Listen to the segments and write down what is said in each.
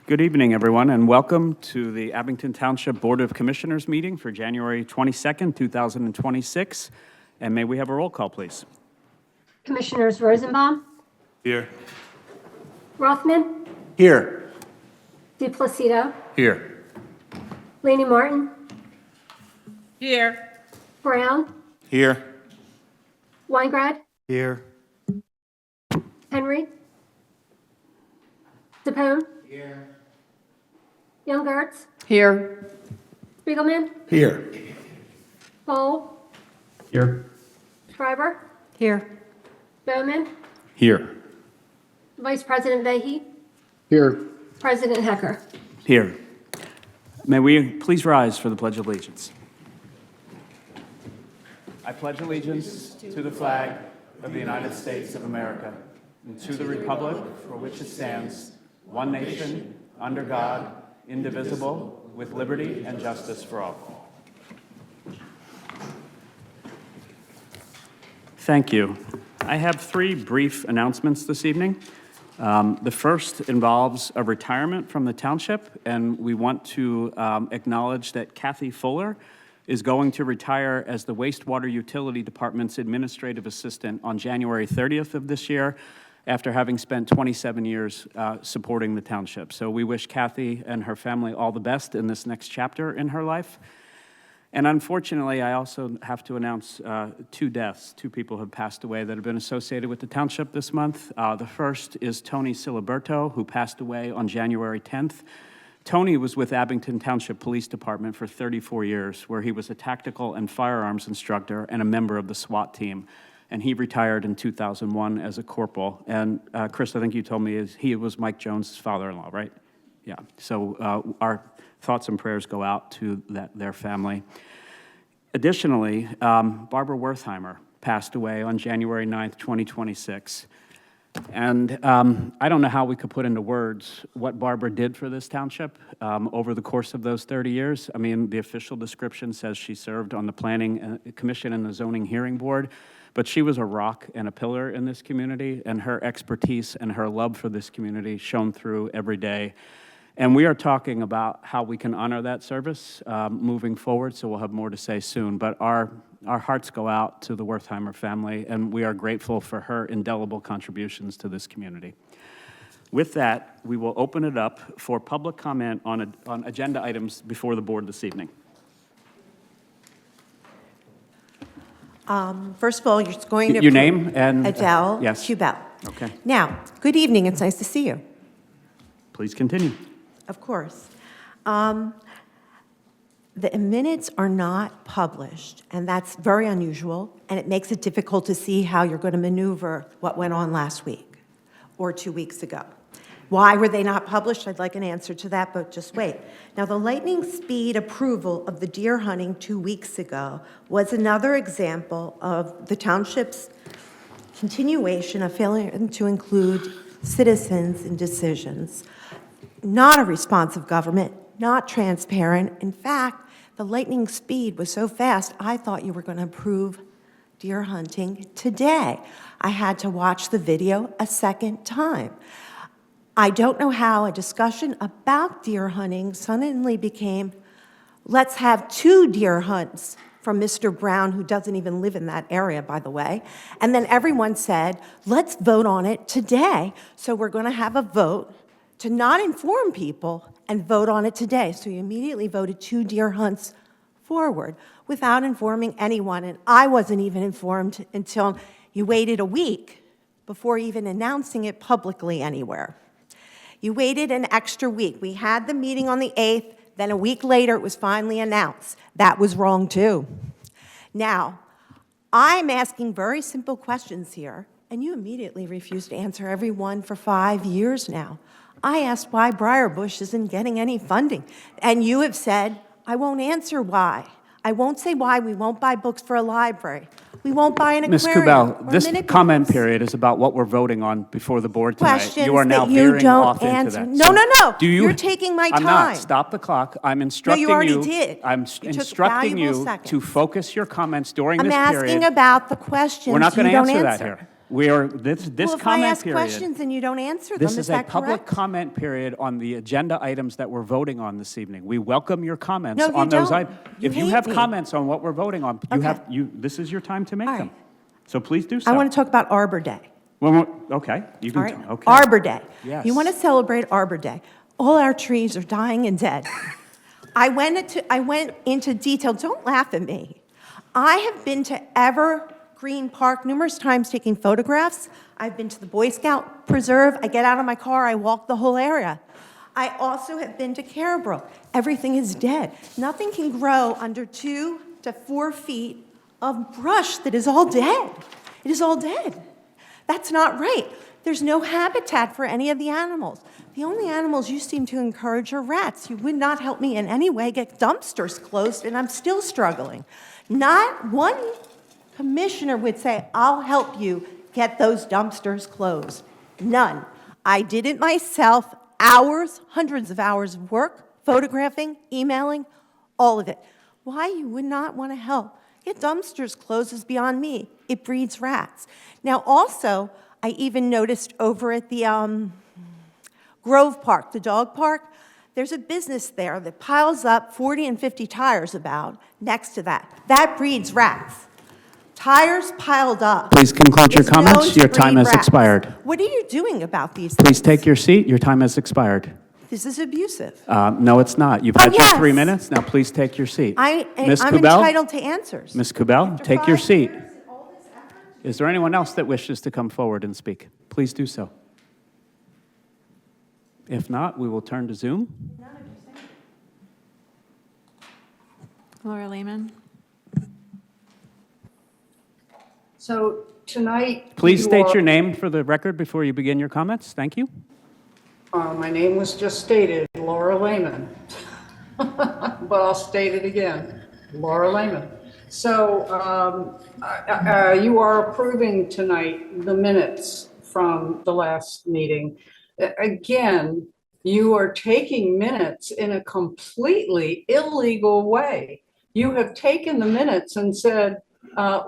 Good evening, everyone, and welcome to the Abington Township Board of Commissioners meeting for January 22nd, 2026. And may we have a roll call, please? Commissioners Rosenbaum, Here. Rothman, Here. DePlacido, Here. Laney Martin, Here. Brown, Here. Weingrad, Here. Henry, DePone. Here. Young Gertz, Here. Spiegelman, Here. Bowl, Here. Schreiber, Here. Bowman, Here. Vice President Vehy, Here. President Hecker. Here. May we please rise for the Pledge of Allegiance? I pledge allegiance to the flag of the United States of America and to the republic for which it stands, one nation, under God, indivisible, with liberty and justice for all. Thank you. I have three brief announcements this evening. The first involves a retirement from the township, and we want to acknowledge that Kathy Fuller is going to retire as the Wastewater Utility Department's administrative assistant on January 30th of this year, after having spent 27 years supporting the township. So we wish Kathy and her family all the best in this next chapter in her life. And unfortunately, I also have to announce two deaths. Two people have passed away that have been associated with the township this month. The first is Tony Siliberto, who passed away on January 10th. Tony was with Abington Township Police Department for 34 years, where he was a tactical and firearms instructor and a member of the SWAT team. And he retired in 2001 as a corporal. And Chris, I think you told me he was Mike Jones' father-in-law, right? Yeah, so our thoughts and prayers go out to their family. Additionally, Barbara Wertheimer passed away on January 9th, 2026. And I don't know how we could put into words what Barbara did for this township over the course of those 30 years. I mean, the official description says she served on the Planning Commission and the Zoning Hearing Board, but she was a rock and a pillar in this community, and her expertise and her love for this community shone through every day. And we are talking about how we can honor that service moving forward, so we'll have more to say soon. But our hearts go out to the Wertheimer family, and we are grateful for her indelible contributions to this community. With that, we will open it up for public comment on agenda items before the board this evening. First of all, you're going to... Your name and... Adele yes. Schubel. Okay. Now, good evening. It's nice to see you. Please continue. Of course. The minutes are not published, and that's very unusual, and it makes it difficult to see how you're going to maneuver what went on last week or 2 weeks ago. Why were they not published? I'd like an answer to that, but just wait. Now, the lightning speed approval of the deer hunting 2 weeks ago was another example of the township's continuation of failing to include citizens in decisions. Not a responsive government, not transparent. In fact, the lightning speed was so fast, I thought you were going to approve deer hunting today. I had to watch the video a second time. I don't know how a discussion about deer hunting suddenly became, let's have 2 deer hunts from Mr. Brown, who doesn't even live in that area, by the way. And then everyone said, let's vote on it today. So we're going to have a vote to not inform people and vote on it today. So you immediately voted 2 deer hunts forward without informing anyone. And I wasn't even informed until you waited a week before even announcing it publicly anywhere. You waited an extra week. We had the meeting on the 8th, then a week later it was finally announced. That was wrong too. Now, I'm asking very simple questions here, and you immediately refused to answer every one for 5 years now. I asked why Briarbush isn't getting any funding, and you have said, I won't answer why. I won't say why we won't buy books for a library. We won't buy an Ms. aquarium. Kubel, this comment period is about what we're voting on before the board tonight. Questions You are now that you veering don't off into answer. that. No, So no, no. do you- You're taking my I'm time. not. Stop the clock. I'm instructing you already did. I'm You took instructing valuable you seconds. to focus your comments during I'm this asking period. about the questions We're not going you to don't answer that answer. here. This Well, if I comment ask period. questions and you don't answer them, This is is a that public correct? comment period on the agenda items that we're voting on this evening. We welcome your comments No, you on those don't. items. You If you hate have me. comments on what we're voting on, Okay. this is your time to make All them. right. So please do so. I want to talk about Arbor Day. Okay, you All can, right? okay. Arbor Day. Yes. You want to celebrate Arbor Day. All our trees are dying and dead. I went into detail. Don't laugh at me. I have been to Evergreen Park numerous times taking photographs. I've been to the Boy Scout Preserve. I get out of my car, I walk the whole area. I also have been to Caribrook. Everything is dead. Nothing can grow under 2 to 4 feet of brush that is all dead. It is all dead. That's not right. There's no habitat for any of the animals. The only animals you seem to encourage are rats. You would not help me in any way get dumpsters closed, and I'm still struggling. Not one commissioner would say, I'll help you get those dumpsters closed. None. I did it myself, hours, hundreds of hours of work, photographing, emailing, all of it. Why you would not want to help get dumpsters closed is beyond me. It breeds rats. Now also, I even noticed over at the Grove Park, the dog park, there's a business there that piles up 40 and 50 tires about next to that. That breeds rats. Tires piled up. Please conclude your is known comments. to Your time breed has rats. expired. What are you doing about these Please things? take your seat. Your time has expired. This is abusive. No, it's not. You've Oh, had your yes. 3 minutes. Now please take your seat. I'm Ms. Kubel? entitled to answers. Ms. Kubel, After take your 5 seat. years and all this effort? Is there anyone else that wishes to come forward and speak? Please do so. If not, we will turn to Zoom. Laura Lehman. So tonight. Please you state are- your name for the record before you begin your comments. Thank you. My name was just stated, Laura Lehman. But I'll state it again, Laura Lehman. So you are approving tonight the minutes from the last meeting. Again, you are taking minutes in a completely illegal way. You have taken the minutes and said,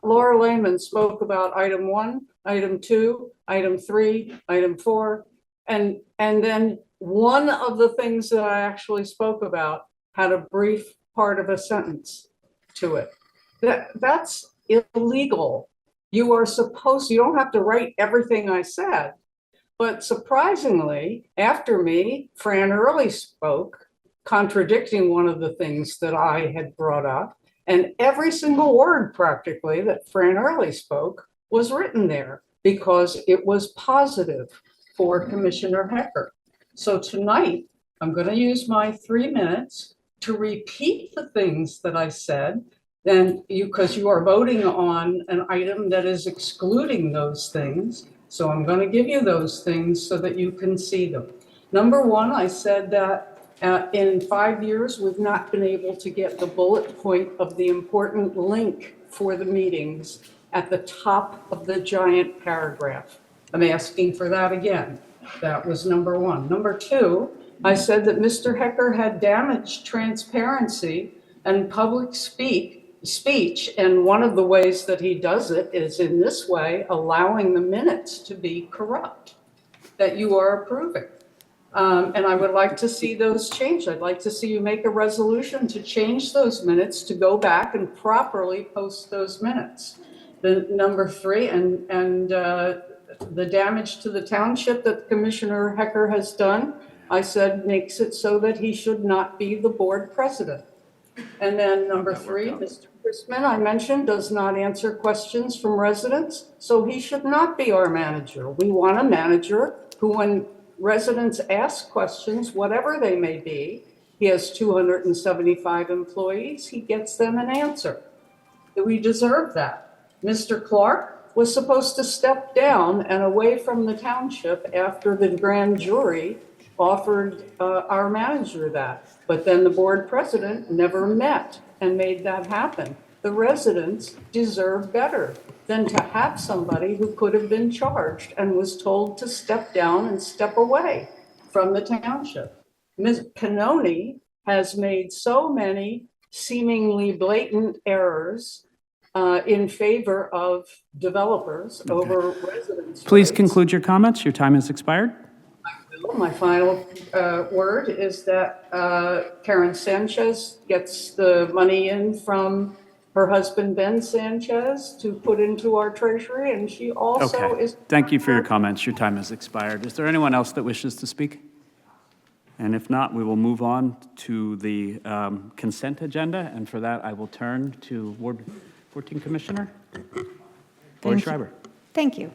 Laura Lehman spoke about item 1, item 2, item 3, item 4, and then one of the things that I actually spoke about had a brief part of a sentence to it. That's illegal. You don't have to write everything I said. But surprisingly, after me, Fran Early spoke, contradicting one of the things that I had brought up. And every single word practically that Fran Early spoke was written there because it was positive for Commissioner Hecker. So tonight, I'm going to use my 3 minutes to repeat the things that I said. Then because you are voting on an item that is excluding those things. So I'm going to give you those things so that you can see them. Number 1, I said that in 5 years, we've not been able to get the bullet point of the important link for the meetings at the top of the giant paragraph. I'm asking for that again. That was number 1. Number 2, I said that Mr. Hecker had damaged transparency and public speech, and one of the ways that he does it is in this way, allowing the minutes to be corrupt that you are approving. And I would like to see those changed. I'd like to see you make a resolution to change those minutes, to go back and properly post those minutes. The number 3, and the damage to the township that Commissioner Hecker has done, I said makes it so that he should not be the board president. And then number 3, Mr. Chrisman, I mentioned, does not answer questions from residents, so he should not be our manager. We want a manager who, when residents ask questions, whatever they may be, he has 275 employees, he gets them an answer. We deserve that. Mr. Clark was supposed to step down and away from the township after the grand jury offered our manager that. But then the board president never met and made that happen. The residents deserve better than to have somebody who could have been charged and was told to step down and step away from the township. Ms. Cannoni has made so many seemingly blatant errors in favor of developers over residents. Please rights. conclude your comments. Your time has expired. My final word is that Karen Sanchez gets the money in from her husband, Ben Sanchez, to put into our treasury, and she also Okay. is. Thank you for your comments. Your time has expired. Is there anyone else that wishes to speak? And if not, we will move on to the consent agenda, and for that, I will turn to Ward 14 Commissioner Lori Thank you. Schreiber. Thank you.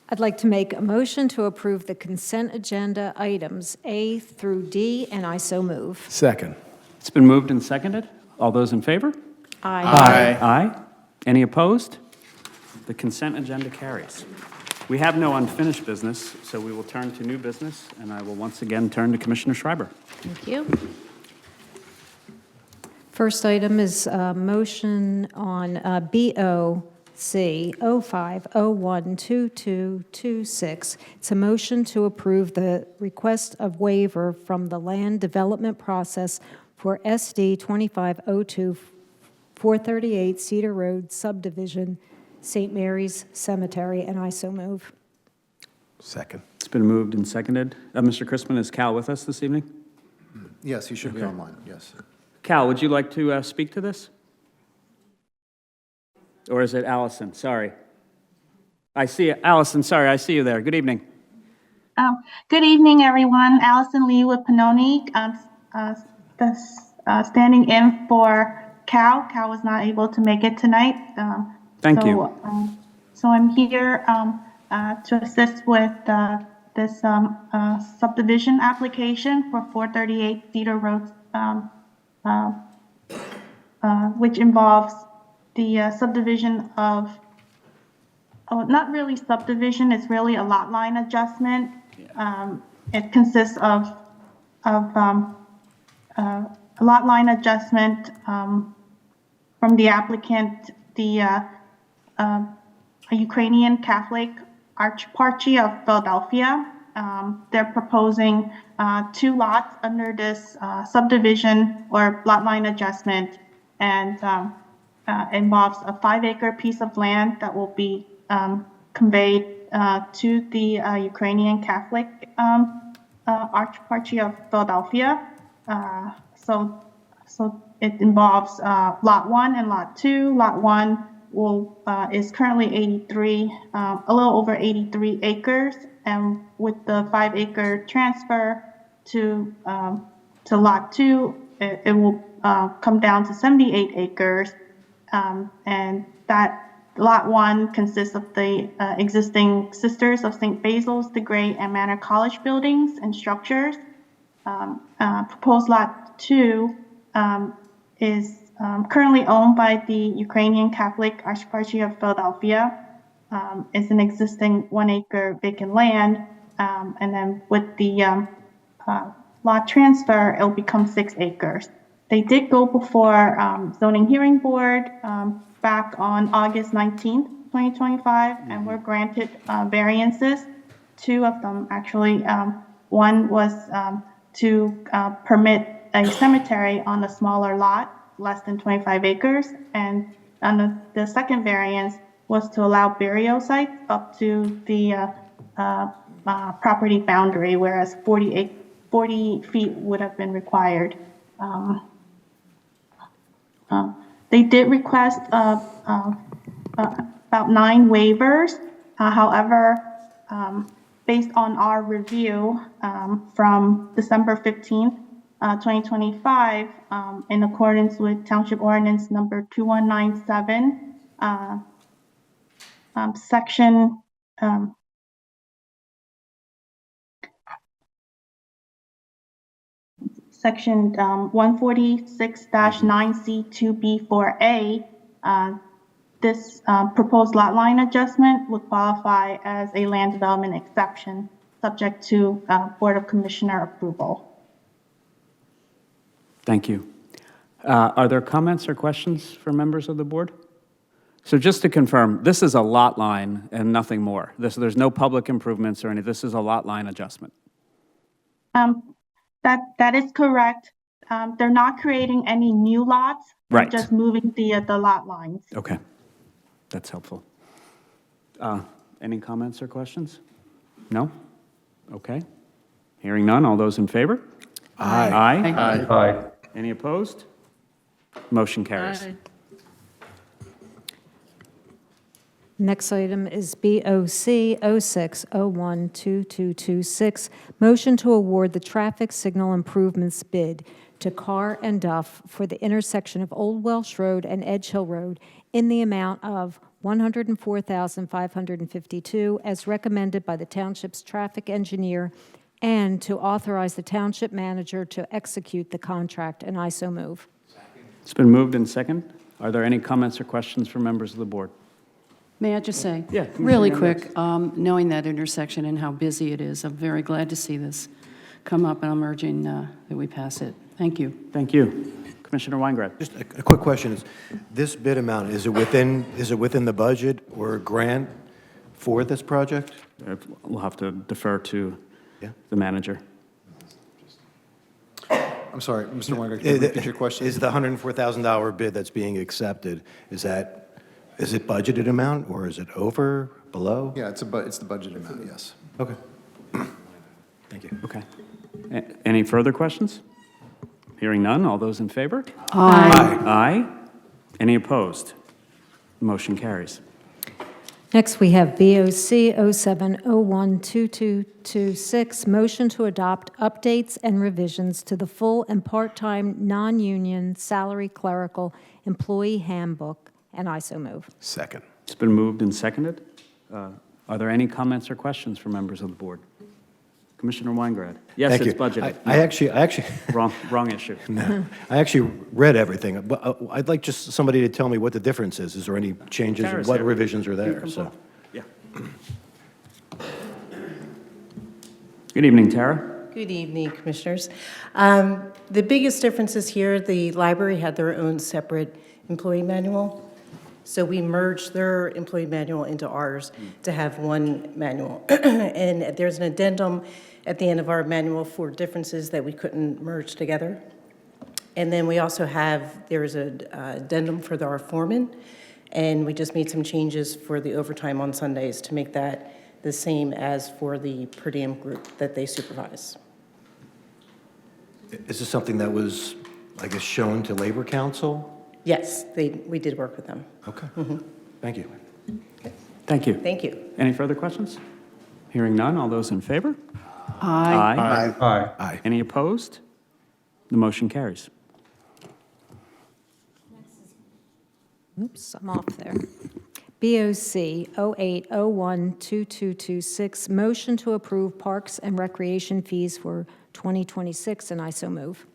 I'd like to make a motion to approve the consent agenda items A through D, and I so move. Second. It's been moved and seconded. All those in favor? Aye. Aye. Any opposed? The consent agenda carries. We have no unfinished business, so we will turn to new business, and I will once again turn to Commissioner Schreiber. Thank you. First item is a motion on BOC 05012226. It's a motion to approve the request of waiver from the land development process for SD 2502 438 Cedar Road subdivision, St. Mary's Cemetery, and I so move. Second. It's been moved and seconded. Mr. Chrisman, is Cal with us this evening? Yes, he should be online, yes. Cal, would you like to speak to this? Or is it Allison? Sorry. I see you. Allison, sorry, I see you there. Good evening. Good evening, everyone. Allison Lee with Pannoni, standing in for Cal. Cal was not able to make it tonight. Thank you. So I'm here to assist with this subdivision application for 438 Cedar Road, which involves the subdivision of, not really subdivision, it's really a lot line adjustment. It consists of a lot line adjustment from the applicant, a Ukrainian Catholic Archparchy of Philadelphia. They're proposing 2 lots under this subdivision or lot line adjustment, and involves a 5-acre piece of land that will be conveyed to the Ukrainian Catholic Archparchy of Philadelphia. So it involves Lot 1 and Lot 2. Lot 1 is currently a little over 83 acres, and with the 5-acre transfer to Lot 2, it will come down to 78 acres, and that Lot 1 consists of the existing Sisters of St. Basil's, the Gray, and Manor College buildings and structures. Proposed Lot 2 is currently owned by the Ukrainian Catholic Archparchy of Philadelphia. It's an existing 1-acre vacant land, and then with the lot transfer, it'll become 6 acres. They did go before zoning hearing board back on August 19th, 2025, and were granted variances. 2 of them, actually. One was to permit a cemetery on a smaller lot, less than 25 acres, and the second variance was to allow burial sites up to the property boundary, whereas 40 feet would have been required. They did request about 9 waivers. However, based on our review from December 15th, 2025, in accordance with Township Ordinance number 2197, section Section 146-9C2B4A, this proposed lot line adjustment would qualify as a land development exception, subject to Board of Commissioner approval. Thank you. Are there comments or questions from members of the board? So just to confirm, this is a lot line and nothing more. There's no public improvements or anything. This is a lot line adjustment. That is correct. They're not creating any new lots. We're Right. just moving the lot lines. Okay, that's helpful. Any comments or questions? No? Okay. Hearing none, all those in favor? Aye. Aye. Aye. Any opposed? Motion carries. Next item is BOC 06012226, motion to award the traffic signal improvements bid to Carr and Duff for the intersection of Old Welsh Road and Edge Hill Road in the amount of $104,552 as recommended by the township's traffic engineer, and to authorize the township manager to execute the contract, and I so move. It's been moved and second. Are there any comments or questions from members of the board? May I just say? Yeah, Commissioner Really Hendricks. quick, knowing that intersection and how busy it is, I'm very glad to see this come up, and I'm urging that we pass it. Thank you. Thank you. Commissioner Weingrad? Just a quick question is, this bid amount, is it within the budget or grant for this project? We'll have to defer to Yeah. the manager. I'm sorry, Mr. Weiner, can you repeat your question? Is the $104,000 bid that's being accepted, is it budgeted amount, or is it over, below? Yeah, it's the budget amount, yes. Okay. Thank you. Okay. Any further questions? Hearing none, all those in favor? Aye. Aye. Any opposed? Motion carries. Next, we have BOC 07012226, motion to adopt updates and revisions to the full and part-time non-union salary clerical employee handbook, and I so move. Second. It's been moved and seconded. Are there any comments or questions from members of the board? Commissioner Weingrad? Yes, Thank it's you. budgeted. I actually, Wrong issue. I actually read everything, but I'd like just somebody to tell me what the difference is. Is there any changes, or Tara's what here. revisions are You there? can So, pull. Yeah. Good evening, Tara. Good evening, Commissioners. The biggest differences here, the library had their own separate employee manual. So we merged their employee manual into ours to have one manual. And there's an addendum at the end of our manual for differences that we couldn't merge together. And then we also there's an addendum for our foreman, and we just made some changes for the overtime on Sundays to make that the same as for the per diem group that they supervise. is this something that was, I guess, shown to Labor Council? Yes, we did work with them. Okay. Thank you. Thank you. Thank you. Any further questions? Hearing none, all those in favor? Aye. Aye. Any opposed? The motion carries. Oops, I'm off there. BOC 08012226, motion to approve parks and recreation fees for 2026, and I so move.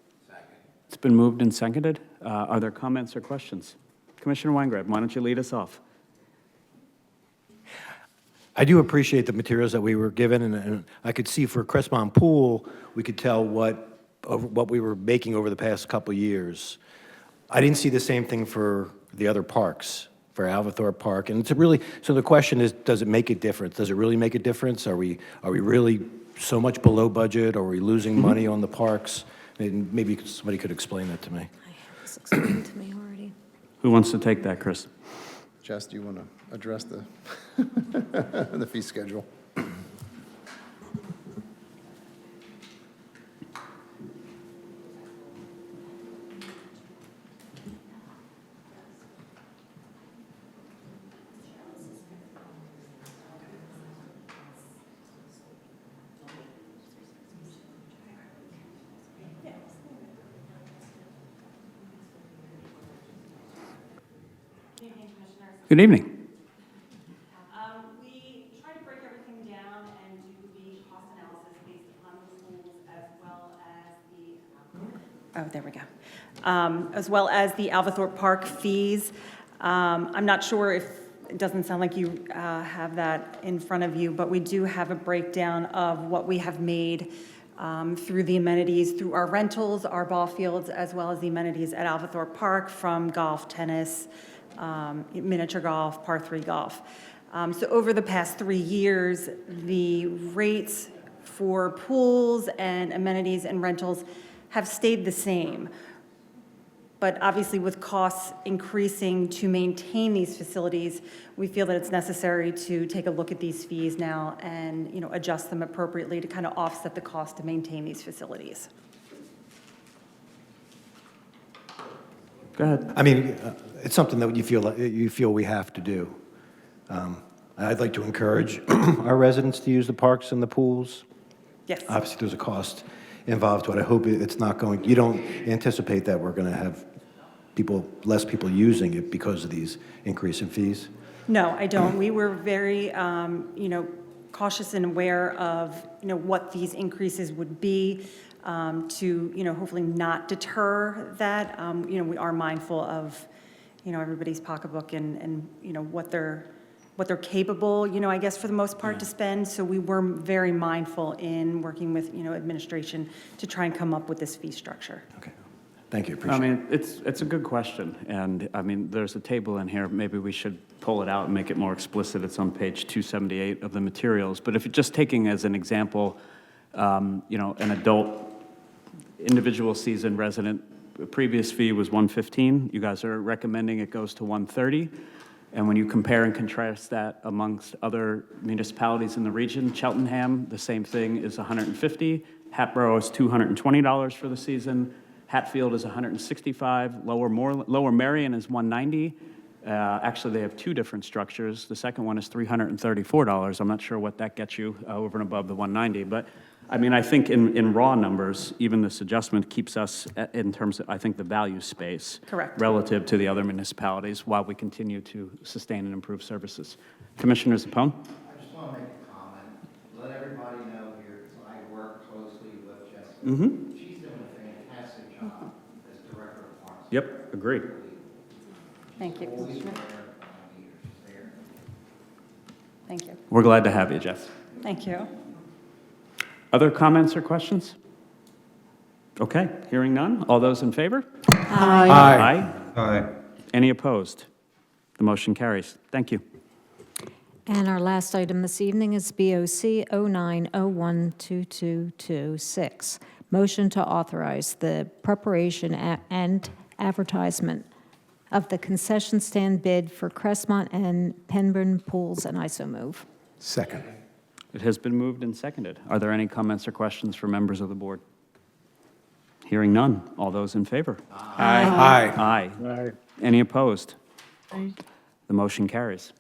It's been moved and seconded. Are there comments or questions? Commissioner Weingrad, why don't you lead us off? I do appreciate the materials that we were given, and I could see for Crestmont Pool, we could tell what we were making over the past couple of years. I didn't see the same thing for the other parks, for Alvathorpe Park, and it's so the question is, does it make a difference? Does it really make a difference? Are we really so much below budget? Are we losing money on the parks? And maybe somebody could explain that to me. I have this explained to me already. Who wants to take that, Chris? Jess, do you want to address the, the fee schedule? Good evening. We try to break everything down and do the cost analysis based upon the schools as well as the Alvathorpe Park fees. I'm not sure if, it doesn't sound like you have that in front of you, but we do have a breakdown of what we have made through the amenities, through our rentals, our ball fields, as well as the amenities at Alvathorpe Park from golf, tennis, miniature golf, par 3 golf. So over the past 3 years, the rates for pools and amenities and rentals have stayed the same. But obviously, with costs increasing to maintain these facilities, we feel that it's necessary to take a look at these fees now and, adjust them appropriately to kind of offset the cost to maintain these facilities. Go ahead. I mean, it's something that you feel we have to do. I'd like to encourage our residents to use the parks and the pools. Yes. Obviously, there's a cost involved to it. I hope it's not going, you don't anticipate that we're going to have less people using it because of these increase in fees? No, I don't. We were very, cautious and aware of, what these increases would be to, hopefully not deter that. We are mindful of, everybody's pocketbook and what they're capable, I guess, for the most part, to spend. So we were very mindful in working with, administration to try and come up with this fee structure. Okay. Thank you, I appreciate it. mean, it's a good question, and I mean, there's a table in here, maybe we should pull it out and make it more explicit. It's on page 278 of the materials, but if you're just taking as an example, an adult, individual season resident, previous fee was $115, you guys are recommending it goes to $130, and when you compare and contrast that amongst other municipalities in the region, Cheltenham, the same thing is $150, Hatboro is $220 for the season, Hatfield is $165, Lower Merion is $190. Actually, they have two different structures. The second one is $334. I'm not sure what that gets you over and above the $190. But, I mean, I think in raw numbers, even this adjustment keeps us in terms of, I think, the value space. Correct. Relative to the other municipalities while we continue to sustain and improve services. Commissioner Zappone? I just want to make a comment. Let everybody know here, because I work closely with Jessica. Mm-hmm. She's doing a fantastic job as Director of Parks. Yep, agree. Thank you, Always Commissioner. there when I need her. She's there. Thank you. We're glad to have you, Jess. Thank you. Other comments or questions? Okay, hearing none. All those in favor? Aye. Aye. Any opposed? The motion carries. Thank you. And our last item this evening is BOC 09012226. Motion to authorize the preparation and advertisement of the concession stand bid for Crestmont and Penburn Pools, and I so move. Second. It has been moved and seconded. Are there any comments or questions for members of the board? Hearing none. All those in favor? Aye. Aye. Any opposed? The motion carries.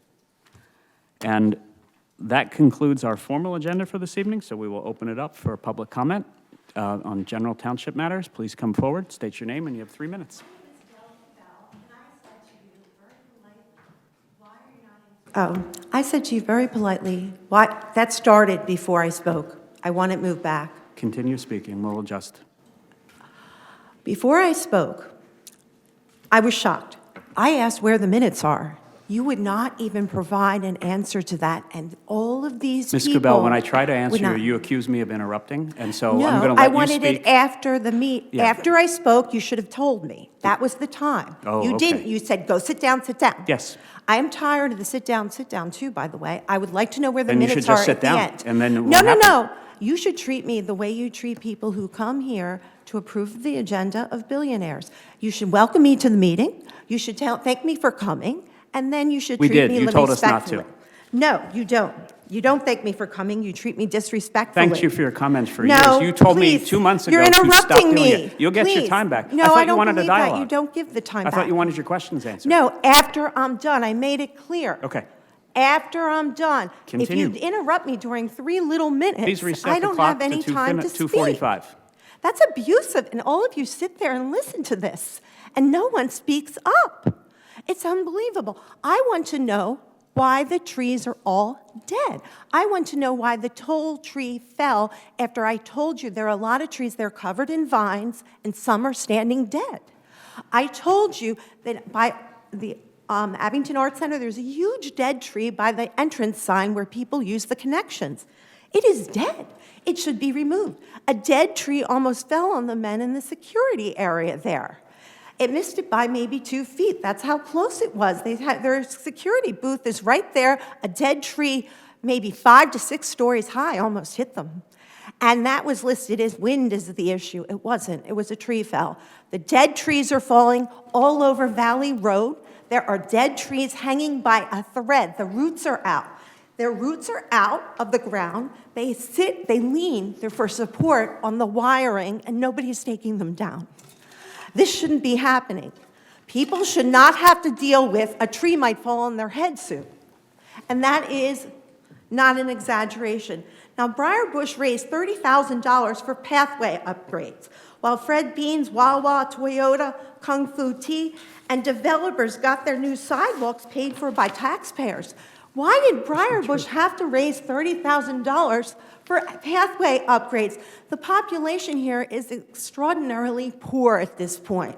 And that concludes our formal agenda for this evening, so we will open it up for public comment on general township matters. Please come forward, state your name, and you have 3 minutes. Oh, I said to you very politely, why, that started before I spoke. I want it moved back. Continue speaking. We'll adjust. Before I spoke, I was shocked. I asked where the minutes are. You would not even provide an answer to that, and all of these Ms. people... Kubel, when I try to answer would you, not. you accuse me of interrupting, and so No, I'm going to I let you wanted speak. it after the Yeah. After I spoke, you should have told me. That was the time. Oh, You okay. didn't. You said, go sit down, sit down. Yes. I am tired of the sit down, too, by the way. I would like to know where the Then you minutes should are just sit at the down, end. and then it No, won't no, happen. no. You should treat me the way you treat people who come here to approve the agenda of billionaires. You should welcome me to the meeting. You should thank me for coming, and then you should We treat did. me You told us not to. respectfully. No, you don't. You don't thank me for coming. You treat me disrespectfully. Thanked you for your comments for No, years. You told me please. 2 months ago You're to stop interrupting doing me. it. You'll get your Please. time back. No, I thought I you don't wanted a believe that. dialogue. You don't give the time I back. thought you wanted your questions answered. No, after I'm done. I made it clear. Okay. After I'm done. Continue. If you interrupt me during 3 little minutes, Please reset I the don't clock have any to time to speak. 2:45. That's abusive, and all of you sit there and listen to this, and no one speaks up. It's unbelievable. I want to know why the trees are all dead. I want to know why the tall tree fell after I told you there are a lot of trees that are covered in vines, and some are standing dead. I told you that by the Abington Arts Center, there's a huge dead tree by the entrance sign where people use the connections. It is dead. It should be removed. A dead tree almost fell on the men in the security area there. It missed it by maybe 2 feet. That's how close it was. Their security booth is right there. A dead tree, maybe 5 to 6 stories high, almost hit them. And that was listed as wind is the issue. It wasn't. It was a tree fell. The dead trees are falling all over Valley Road. There are dead trees hanging by a thread. The roots are out. Their roots are out of the ground. They sit, they lean, they're for support on the wiring, and nobody's taking them down. This shouldn't be happening. People should not have to deal with a tree might fall on their head soon. And that is not an exaggeration. Now, Briar Bush raised $30,000 for pathway upgrades, while Fred Beans, Wawa, Toyota, Kung Fu Tea, and developers got their new sidewalks paid for by taxpayers. Why did Briar Bush have to raise $30,000 for pathway upgrades? The population here is extraordinarily poor at this point.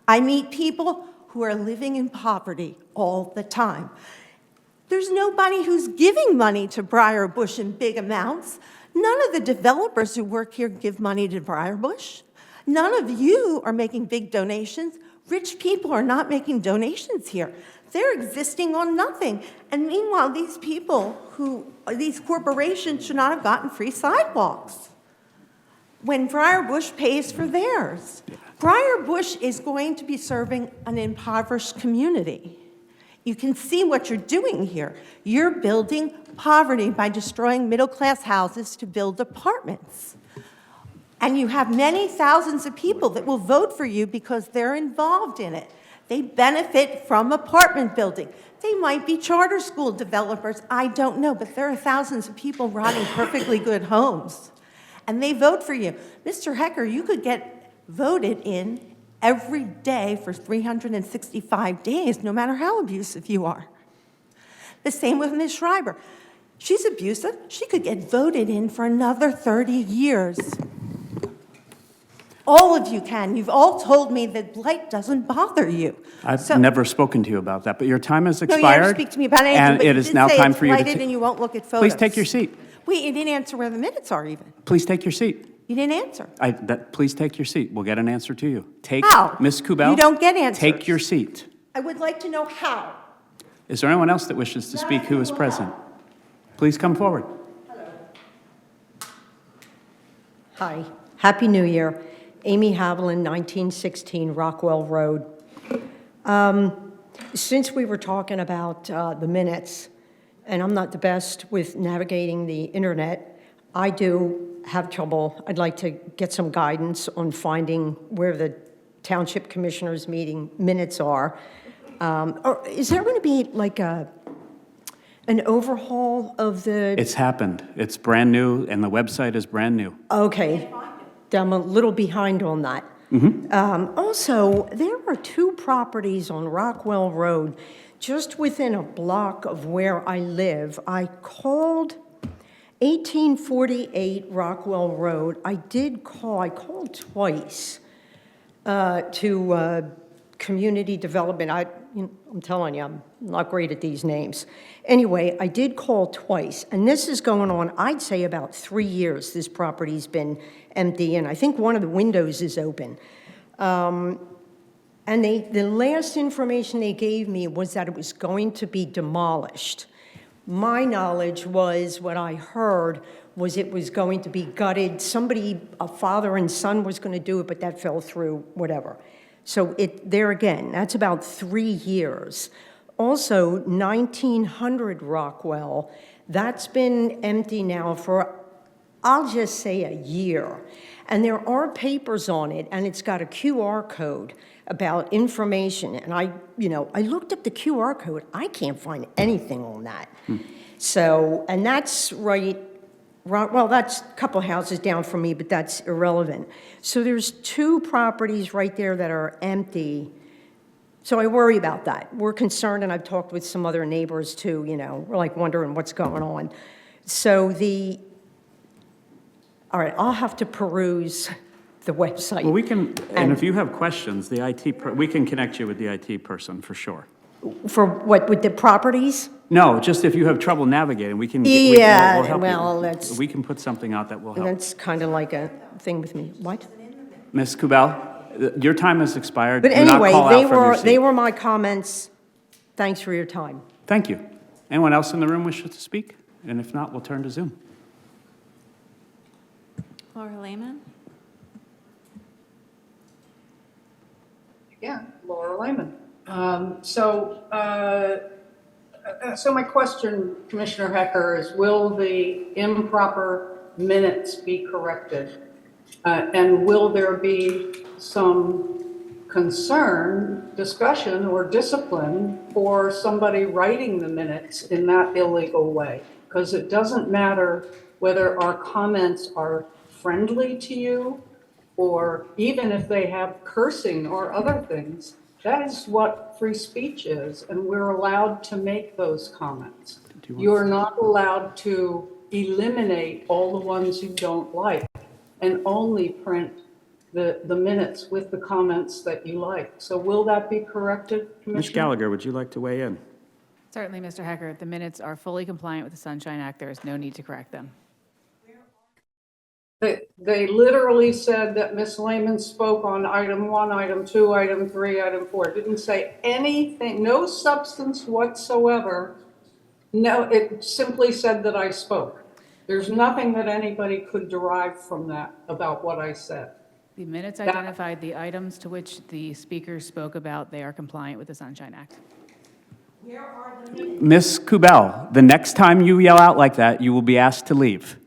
I meet people who are living in poverty all the time. There's nobody who's giving money to Briar Bush in big amounts. None of the developers who work here give money to Briar Bush. None of you are making big donations. Rich people are not making donations here. They're existing on nothing. And meanwhile, these people these corporations should not have gotten free sidewalks when Briar Bush pays for theirs. Briar Bush is going to be serving an impoverished community. You can see what you're doing here. You're building poverty by destroying middle-class houses to build apartments. And you have many thousands of people that will vote for you because they're involved in it. They benefit from apartment building. They might be charter school developers, I don't know, but there are thousands of people running perfectly good homes. And they vote for you. Mr. Hecker, you could get voted in every day for 365 days, no matter how abusive you are. The same with Ms. Schreiber. She's abusive. She could get voted in for another 30 years. All of you can. You've all told me that blight doesn't bother you. I've never spoken to you about that, but your time has No, expired. you never speak to me about anything, and but it you is did now say time it's for you to blighted and you won't look at photos. Please take your seat. Wait, you didn't answer where the minutes are even. Please take your seat. You didn't answer. Please take your seat. We'll get an answer to you. How? Ms. Kubel. You don't get answers. Take your seat. I would like to know how. Is there anyone else that wishes to speak who is present? Please come forward. Hi, Happy New Year. Amy Haviland, 1916 Rockwell Road. Since we were talking about the minutes, and I'm not the best with navigating the internet, I do have trouble. I'd like to get some guidance on finding where the Township Commissioners meeting minutes are. Or is there going to be like an overhaul of the? It's happened. It's brand new, and the website is brand new. Okay, I'm a little behind on that. Also, there are two properties on Rockwell Road, just within a block of where I live. I called 1848 Rockwell Road. I called twice to community development. I'm telling you, I'm not great at these names. Anyway, I did call twice, and this is going on, I'd say, about 3 years. This property's been empty, and I think one of the windows is open. And the last information they gave me was that it was going to be demolished. My knowledge was, what I heard, was it was going to be gutted. Somebody, a father and son was going to do it, but that fell through, whatever. So there again, that's about 3 years. Also, 1900 Rockwell, that's been empty now for, I'll just say, a year. And there are papers on it, and it's got a QR code about information. And I looked up the QR code. I can't find anything on that. So, and that's well, that's a couple houses down from me, but that's irrelevant. So there's two properties right there that are empty. So I worry about that. We're concerned, and I've talked with some other neighbors too, we're like wondering what's going on. So all right, I'll have to peruse the website. Well, we can, and if you have questions, we can connect you with the IT person for sure. For what, with the properties? No, just if you have trouble navigating, we can. Yeah, we'll help well, you. that's. We can put something out that will help. That's kind of like a thing with me. What? Ms. Kubel, your time has expired. But Do not anyway, call out from your seat. they were my comments. Thanks for your time. Thank you. Anyone else in the room wish to speak? And if not, we'll turn to Zoom. Laura Lehman. Again, Laura Lehman. So my question, Commissioner Hecker, is will the improper minutes be corrected? And will there be some concern, discussion, or discipline for somebody writing the minutes in that illegal way? Because it doesn't matter whether our comments are friendly to you, or even if they have cursing or other things. That is what free speech is, and we're allowed to make those comments. You're not allowed to eliminate all the ones you don't like and only print the minutes with the comments that you like. So will that be corrected, Ms. Commissioner? Gallagher, would you like to weigh in? Certainly, Mr. Hecker. The minutes are fully compliant with the Sunshine Act. There is no need to correct them. They literally said that Ms. Lehman spoke on item 1, item 2, item 3, item 4. It didn't say anything, no substance whatsoever. No, it simply said that I spoke. There's nothing that anybody could derive from that about what I said. The minutes identified the items to which the speaker spoke about. They are compliant with the Sunshine Act. Ms. Kubel, the next time you yell out like that, you will be asked to leave.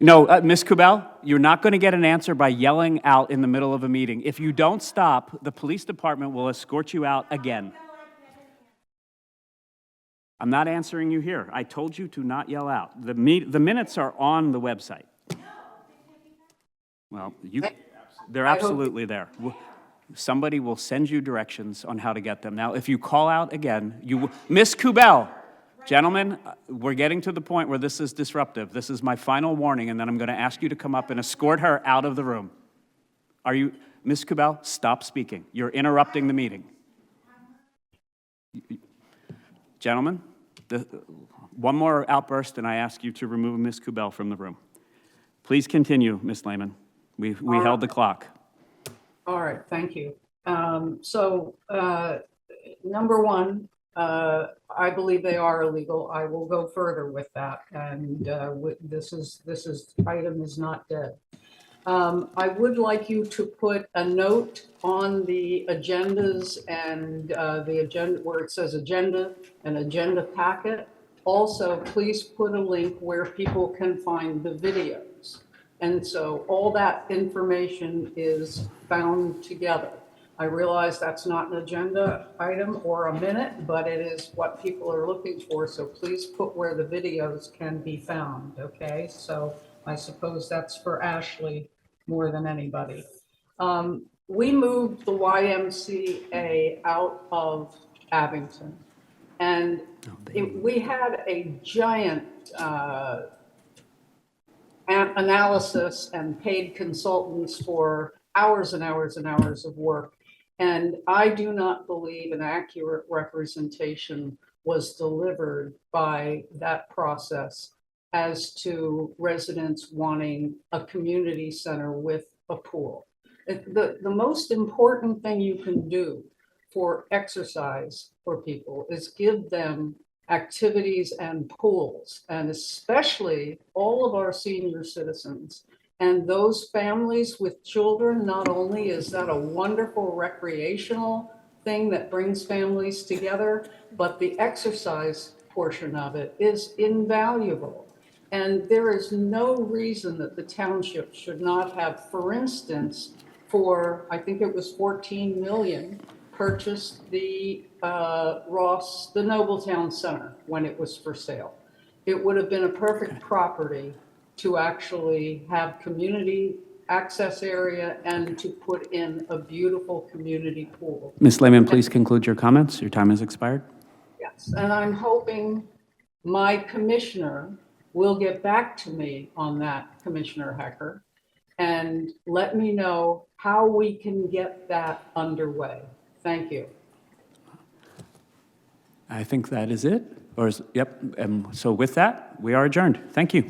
No, Ms. Kubel, you're not going to get an answer by yelling out in the middle of a meeting. If you don't stop, the police department will escort you out again. I'm not answering you here. I told you to not yell out. The minutes are on the website. Well, they're absolutely there. Somebody will send you directions on how to get them. Now, if you call out again, Ms. Kubel, gentlemen, we're getting to the point where this is disruptive. This is my final warning, and then I'm going to ask you to come up and escort her out of the room. Ms. Kubel, stop speaking. You're interrupting the meeting. Gentlemen, one more outburst, and I ask you to remove Ms. Kubel from the room. Please continue, Ms. Lehman. We held the clock. All right, thank you. Number one, I believe they are illegal. I will go further with that, and this item is not dead. I would like you to put a note on the agendas and the agenda where it says agenda, an agenda packet. Also, please put a link where people can find the videos. And so all that information is found together. I realize that's not an agenda item or a minute, but it is what people are looking for. So please put where the videos can be found, okay? So I suppose that's for Ashley more than anybody. We moved the YMCA out of Abington, and we had a giant analysis and paid consultants for hours and hours and hours of work. And I do not believe an accurate representation was delivered by that process as to residents wanting a community center with a pool. The most important thing you can do for exercise for people is give them activities and pools, and especially all of our senior citizens and those families with children. Not only is that a wonderful recreational thing that brings families together, but the exercise portion of it is invaluable. And there is no reason that the township should not have, for instance, I think it was 14 million, purchased the the Nobletown Center when it was for sale. It would have been a perfect property to actually have community access area and to put in a beautiful community pool. Ms. Lehman, please conclude your comments. Your time has expired. Yes, and I'm hoping my commissioner will get back to me on that, Commissioner Hecker, and let me know how we can get that underway. Thank you. I think that is it. Yep. So with that, we are adjourned. Thank you.